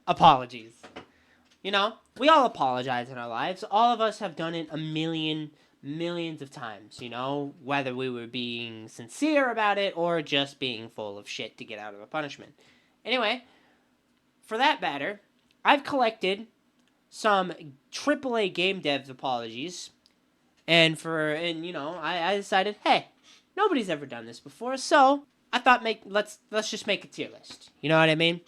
Apologies. You know, we all apologize in our lives. All of us have done it millions of times, you know, whether we were being sincere about it or just being full of shit to get out of a punishment. Anyway, for that matter, I've collected some AAA game devs apologies, and I decided, hey, nobody's ever done this before, so I thought let's just make a tier list. You know what I mean?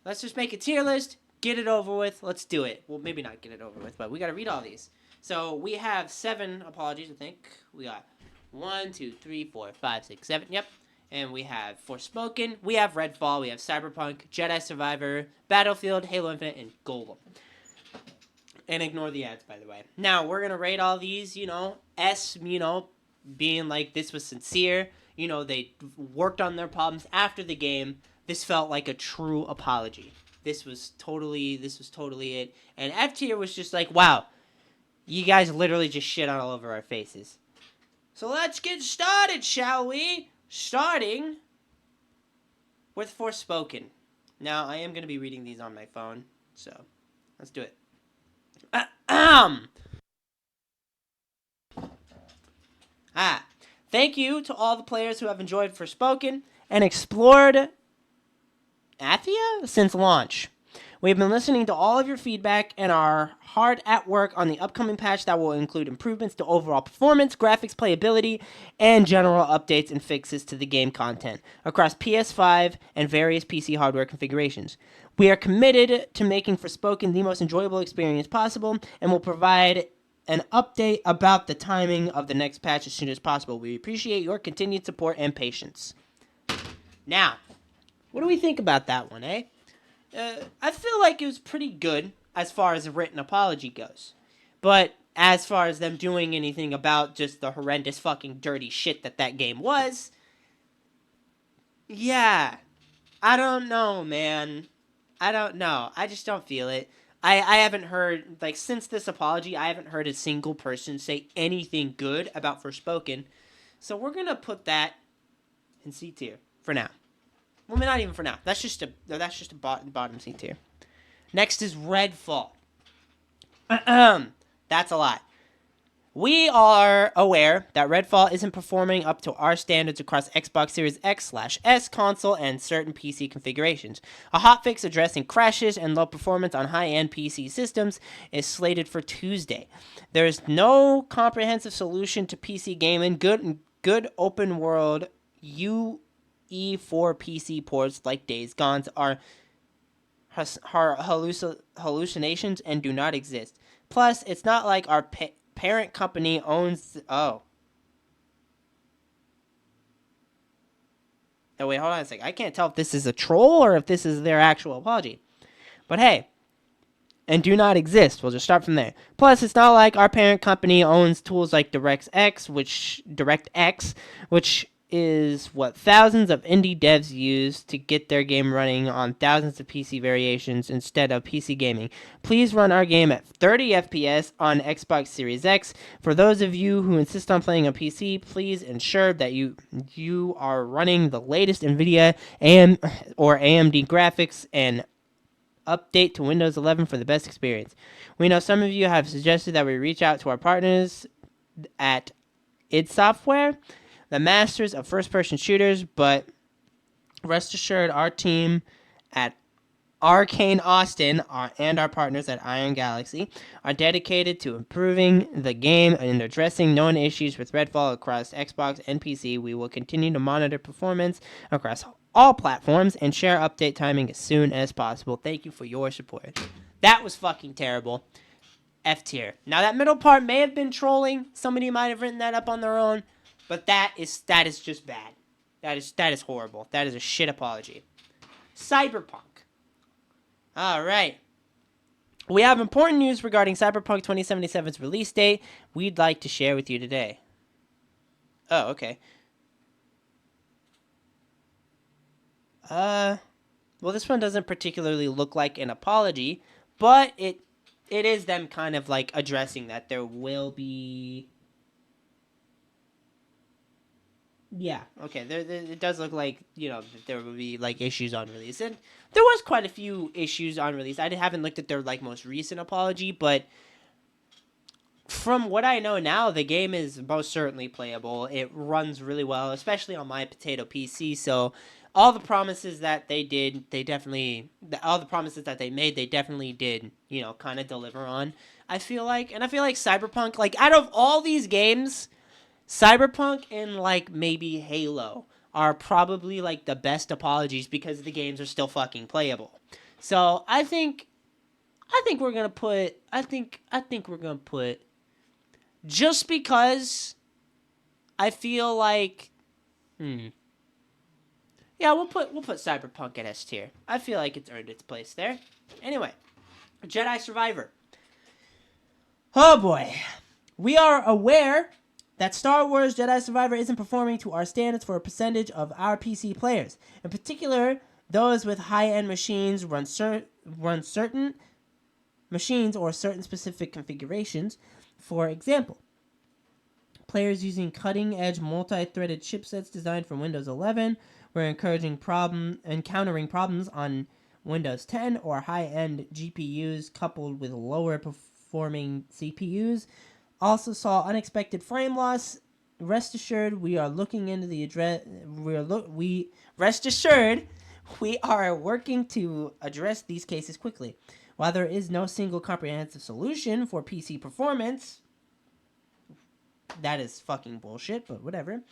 Let's just make a tier list, get it over with. Let's do it. Well, maybe not get it over with, but we got to read all these. So we have 7 apologies, I think. We got 1, 2, 3, 4, 5, 6, 7. Yep. And we have Forspoken. We have Redfall. We have Cyberpunk, Jedi Survivor, Battlefield, Halo Infinite, and Golem. And ignore the ads, by the way. Now, we're going to rate all these, S, being like this was sincere. They worked on their problems after the game. This felt like a true apology. This was totally it. And F tier was just like, wow, you guys literally just shit all over our faces. So let's get started, shall we? Starting with Forspoken. Now, I am going to be reading these on my phone, so let's do it. Thank you to all the players who have enjoyed Forspoken and explored Athia since launch. We've been listening to all of your feedback and are hard at work on the upcoming patch that will include improvements to overall performance, graphics, playability, and general updates and fixes to the game content across PS5 and various PC hardware configurations. We are committed to making Forspoken the most enjoyable experience possible and will provide an update about the timing of the next patch as soon as possible. We appreciate your continued support and patience. Now, what do we think about that one, eh? I feel like it was pretty good as far as a written apology goes. But as far as them doing anything about just the horrendous fucking dirty shit that game was, yeah, I don't know, man. I don't know. I just don't feel it. I haven't heard, since this apology, I haven't heard a single person say anything good about Forspoken. So we're going to put that in C tier for now. Well, not even for now. That's just a bottom C tier. Next is Redfall. That's a lot. We are aware that Redfall isn't performing up to our standards across Xbox Series X/S console and certain PC configurations. A hotfix addressing crashes and low performance on high-end PC systems is slated for Tuesday. There is no comprehensive solution to PC gaming. Good open world UE4 PC ports like Days Gone are hallucinations and do not exist. Plus, it's not like our parent company owns... Oh, wait, hold on a second. I can't tell if this is a troll or if this is their actual apology. But hey, and do not exist. We'll just start from there. Plus, it's not like our parent company owns tools like DirectX, which is what thousands of indie devs use to get their game running on thousands of PC variations instead of PC gaming. Please run our game at 30 FPS on Xbox Series X. For those of you who insist on playing on PC, please ensure that you are running the latest NVIDIA or AMD graphics and update to Windows 11 for the best experience. We know some of you have suggested that we reach out to our partners at id Software, the masters of first-person shooters, but rest assured our team at Arcane Austin and our partners at Iron Galaxy are dedicated to improving the game and addressing known issues with Redfall across Xbox and PC. We will continue to monitor performance across all platforms and share update timing as soon as possible. Thank you for your support. That was fucking terrible. F tier. Now that middle part may have been trolling. Somebody might have written that up on their own. But that is just bad. That is horrible. That is a shit apology. Cyberpunk. All right. We have important news regarding Cyberpunk 2077's release date we'd like to share with you today. Oh, okay. Well, this one doesn't particularly look like an apology, but it is them kind of addressing that there will be Yeah, okay. It does look like, that there will be like issues on release, and there was quite a few issues on release. I haven't looked at their like most recent apology, but from what I know now, the game is most certainly playable. It runs really well, especially on my potato PC. So all the promises that they did, all the promises that they made, they definitely did, kind of deliver on. I feel like, and I feel like Cyberpunk, like out of all these games, Cyberpunk and like maybe Halo are probably like the best apologies because the games are still fucking playable. So I think we're gonna put I think we're gonna put, just because I feel like, yeah, we'll put Cyberpunk at S tier. I feel like it's earned its place there. Anyway, Jedi Survivor. Oh boy, we are aware that Star Wars Jedi Survivor isn't performing to our standards for a percentage of our PC players. In particular, those with high-end machines run certain machines or certain specific configurations. For example, players using cutting-edge multi-threaded chipsets designed for Windows 11 were encountering problems on Windows 10, or high-end GPUs coupled with lower performing CPUs also saw unexpected frame loss. Rest assured, we are looking into the address. Rest assured, we are working to address these cases quickly. While there is no single comprehensive solution for PC performance, that is fucking bullshit, but whatever.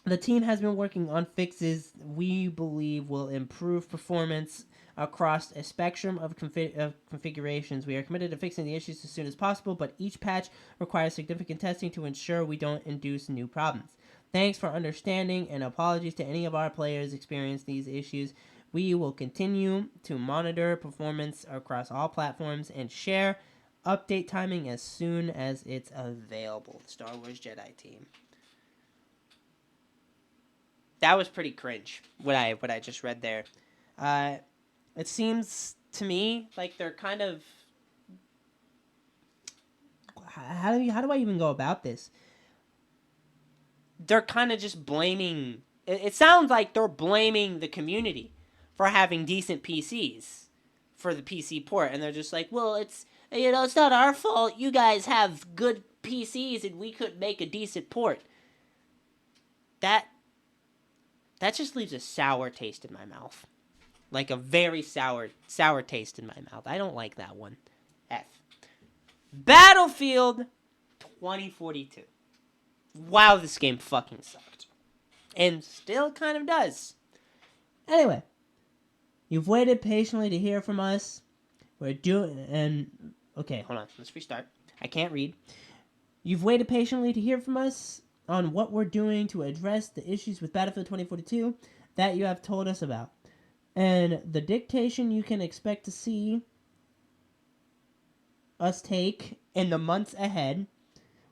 The team has been working on fixes we believe will improve performance across a spectrum of configurations. We are committed to fixing the issues as soon as possible, but each patch requires significant testing to ensure we don't induce new problems. Thanks for understanding, and apologies to any of our players experience these issues. We will continue to monitor performance across all platforms and share update timing as soon as it's available. Star Wars Jedi team. That was pretty cringe, what I just read there. It seems to me like they're kind of, how do I even go about this? They're kind of just blaming. It sounds like they're blaming the community for having decent PCs for the PC port, and they're just like, well, it's not our fault. You guys have good PCs, and we could make a decent port. That just leaves a sour taste in my mouth. Like a very sour taste in my mouth. I don't like that one. F. Battlefield 2042. Wow, this game fucking sucked. And still kind of does. Anyway, you've waited patiently to hear from us. Okay, hold on. Let's restart. I can't read. You've waited patiently to hear from us on what we're doing to address the issues with Battlefield 2042 that you have told us about, and the dictation you can expect to see us take in the months ahead.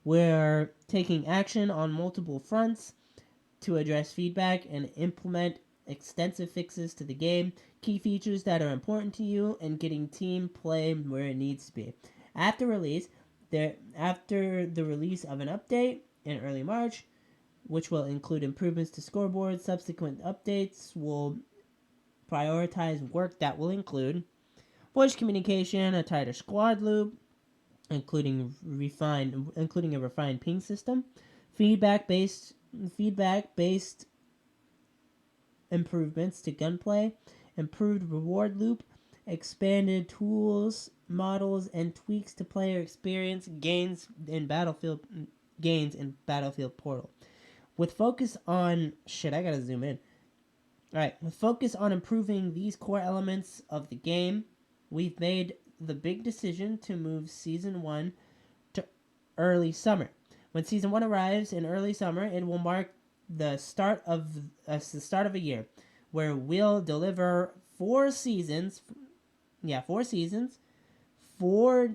We're taking action on multiple fronts to address feedback and implement extensive fixes to the game, key features that are important to you, and getting team play where it needs to be. After the release of an update in early March, which will include improvements to scoreboards, subsequent updates will prioritize work that will include voice communication, a tighter squad loop, including a refined ping system, feedback-based improvements to gunplay, improved reward loop, expanded tools, models, and tweaks to player experience gains in Battlefield Portal. With focus on I gotta zoom in. Alright, with focus on improving these core elements of the game, we've made the big decision to move Season 1 to early summer. When Season 1 arrives in early summer, it will mark the start of a year where we'll deliver 4 seasons, four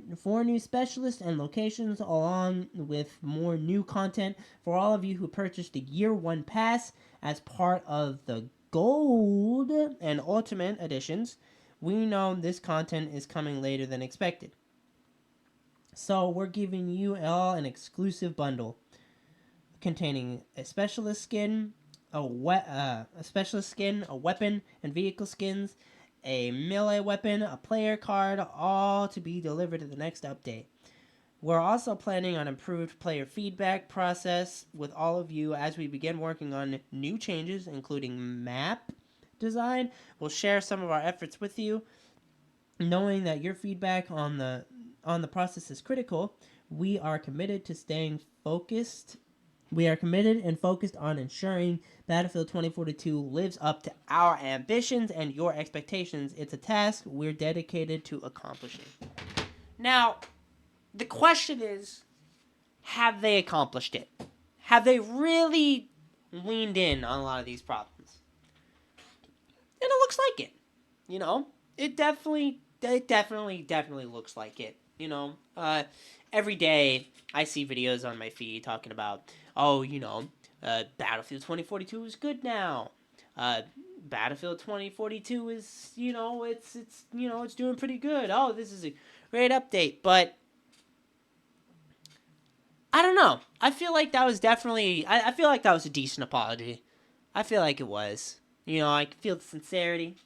new specialists and locations, along with more new content for all of you who purchased the Year 1 Pass as part of the Gold and Ultimate editions. We know this content is coming later than expected, so we're giving you all an exclusive bundle. containing a specialist skin, a weapon and vehicle skins, a melee weapon, a player card, all to be delivered in the next update. We're also planning on improved player feedback process with all of you as we begin working on new changes, including map design. We'll share some of our efforts with you. Knowing that your feedback on the process is critical, we are committed to staying focused. We are committed and focused on ensuring Battlefield 2042 lives up to our ambitions and your expectations. It's a task we're dedicated to accomplishing. Now, the question is, have they accomplished it? Have they really leaned in on a lot of these problems? And it looks like it. You know, it definitely looks like it. You know, every day I see videos on my feed talking about, Battlefield 2042 is good now. Battlefield 2042 is, it's doing pretty good. Oh, this is a great update. But I don't know. I feel like that was definitely, I feel like that was a decent apology. I feel like it was. You know, I feel the sincerity.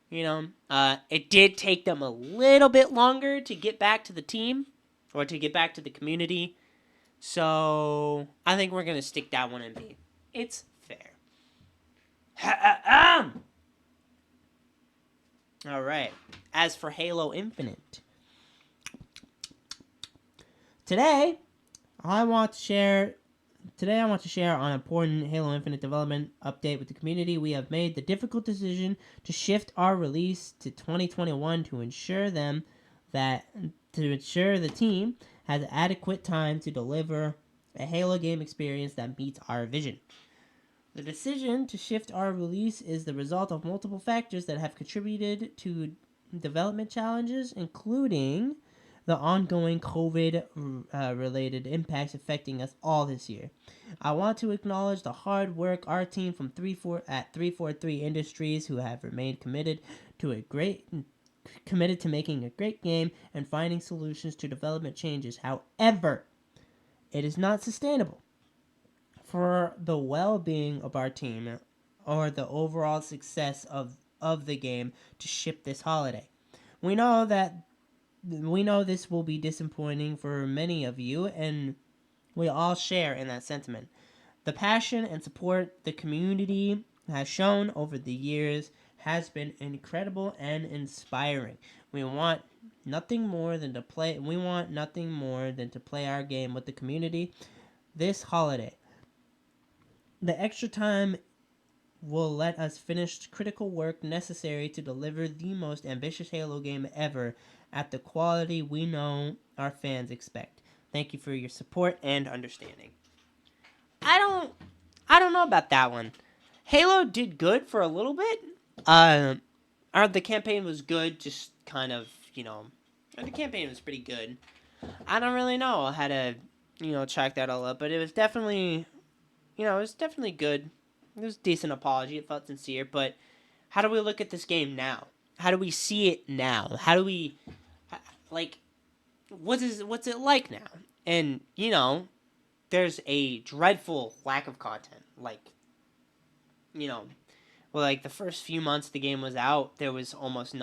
You know, it did take them a little bit longer to get back to the team or to get back to the community. So I think we're going to stick that one in B. It's fair. All right. As for Halo Infinite, today I want to share an important Halo Infinite development update with the community. We have made the difficult decision to shift our release to 2021 to ensure the team has adequate time to deliver a Halo game experience that meets our vision. The decision to shift our release is the result of multiple factors that have contributed to development challenges, including the ongoing COVID-related impacts affecting us all this year. I want to acknowledge the hard work our team from 343 Industries who have remained committed to making a great game and finding solutions to development changes. However, it is not sustainable for the well-being of our team or the overall success of the game to ship this holiday. We know this will be disappointing for many of you, and we all share in that sentiment. The passion and support the community has shown over the years has been incredible and inspiring. We want nothing more than to play our game with the community this holiday. The extra time will let us finish critical work necessary to deliver the most ambitious Halo game ever at the quality we know our fans expect. Thank you for your support and understanding. I don't know about that one. Halo did good for a little bit. The campaign was good, just kind of, the campaign was pretty good. I don't really know how to, check that all up, but it was definitely, good. It was a decent apology. It felt sincere, but how do we look at this game now? How do we see it now? How do we, what's it like now? And, there's a dreadful lack of content. The first few months the game was out, there was almost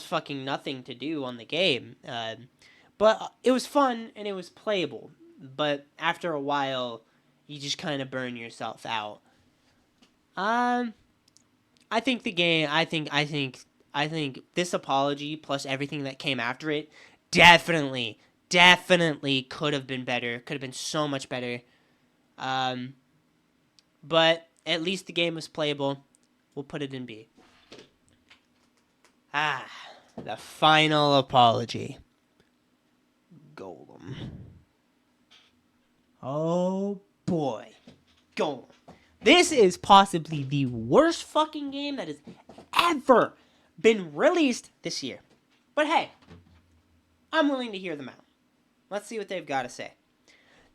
fucking nothing to do on the game. But it was fun and it was playable. But after a while, you just kind of burn yourself out. I think this apology plus everything that came after it definitely could have been better. Could have been so much better. But at least the game was playable. We'll put it in B. The final apology. Golem. Oh boy. Golem. This is possibly the worst fucking game that has ever been released this year. But hey, I'm willing to hear them out. Let's see what they've got to say.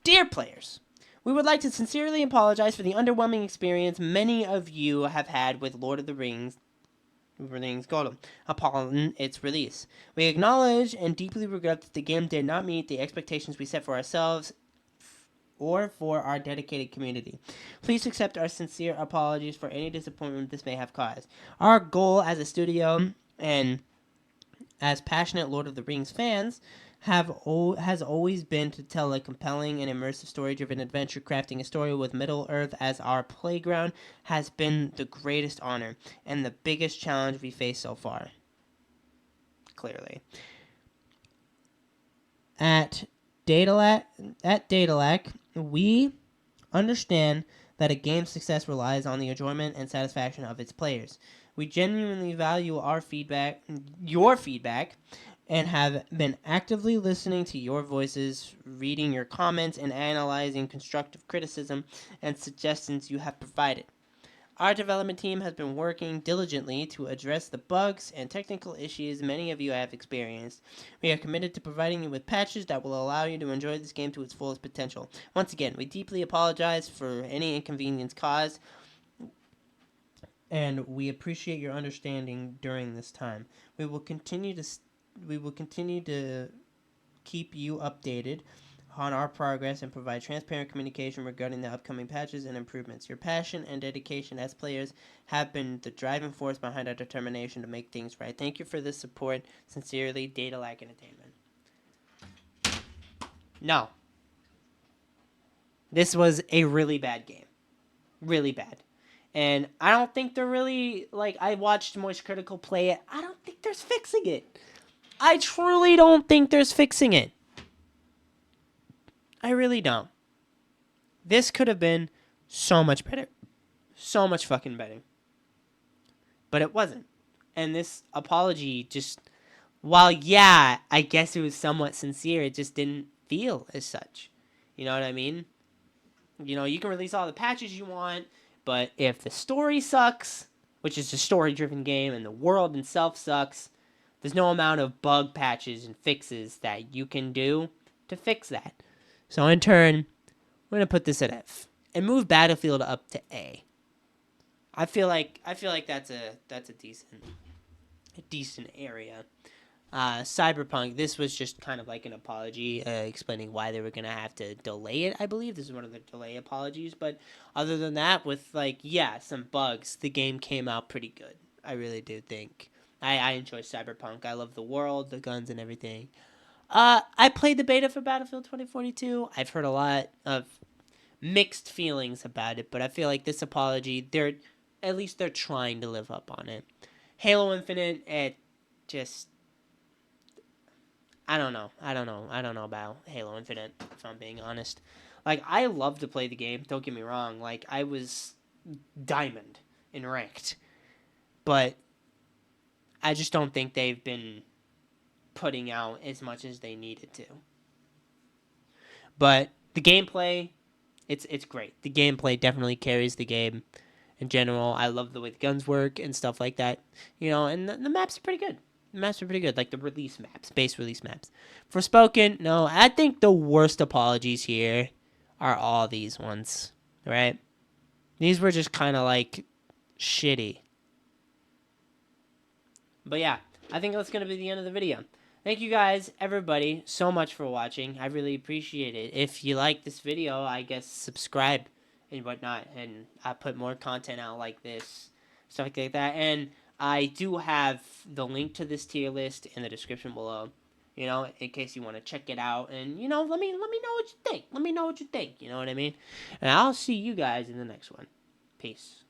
Dear players, we would like to sincerely apologize for the underwhelming experience many of you have had with Lord of the Rings Golem upon its release. We acknowledge and deeply regret that the game did not meet the expectations we set for ourselves or for our dedicated community. Please accept our sincere apologies for any disappointment this may have caused. Our goal as a studio and as passionate Lord of the Rings fans has always been to tell a compelling and immersive story-driven adventure. Crafting a story with Middle-earth as our playground has been the greatest honor and the biggest challenge we faced so far. Clearly. At Datalac, we understand that a game's success relies on the enjoyment and satisfaction of its players. We genuinely value your feedback, and have been actively listening to your voices, reading your comments, and analyzing constructive criticism and suggestions you have provided. Our development team has been working diligently to address the bugs and technical issues many of you have experienced. We are committed to providing you with patches that will allow you to enjoy this game to its fullest potential. Once again, we deeply apologize for any inconvenience caused, and we appreciate your understanding during this time. We will continue to keep you updated on our progress and provide transparent communication regarding the upcoming patches and improvements. Your passion and dedication as players have been the driving force behind our determination to make things right. Thank you for this support. Sincerely, Datalac Entertainment. No. This was a really bad game. Really bad. And I don't think they're really, I watched Moist Critical play it. I don't think there's fixing it. I truly don't think there's fixing it. I really don't. This could have been so much better. So much fucking better. But it wasn't. And this apology just, while, yeah, I guess it was somewhat sincere, it just didn't feel as such. You know what I mean? You know, you can release all the patches you want, but if the story sucks, which is a story-driven game, and the world itself sucks, there's no amount of bug patches and fixes that you can do to fix that. So in turn, we're gonna put this at F and move Battlefield up to A. I feel like that's a decent area. Cyberpunk, this was just kind of like an apology, explaining why they were gonna have to delay it. I believe this is one of the delay apologies, but other than that, with some bugs, the game came out pretty good. I really do think. I enjoy Cyberpunk. I love the world, the guns, and everything. I played the beta for Battlefield 2042. I've heard a lot of mixed feelings about it, but I feel like this apology, they're trying to live up on it. Halo Infinite, it just, I don't know about Halo Infinite, if I'm being honest. I love to play the game, don't get me wrong. I was diamond in ranked, but I just don't think they've been putting out as much as they needed to. But the gameplay, it's great. The gameplay definitely carries the game in general. I love the way the guns work and stuff like that. You know, and the maps are pretty good. The maps are pretty good, like the release maps, base release maps. For Spoken, no, I think the worst apologies here are all these ones, right? These were just kind of shitty. But yeah, I think that's going to be the end of the video. Thank you guys, everybody, so much for watching. I really appreciate it. If you like this video, I guess subscribe and whatnot. And I put more content out like this, stuff like that. And I do have the link to this tier list in the description below, you know, in case you want to check it out. And, you know, let me know what you think. Let me know what you think, you know what I mean? And I'll see you guys in the next one. Peace.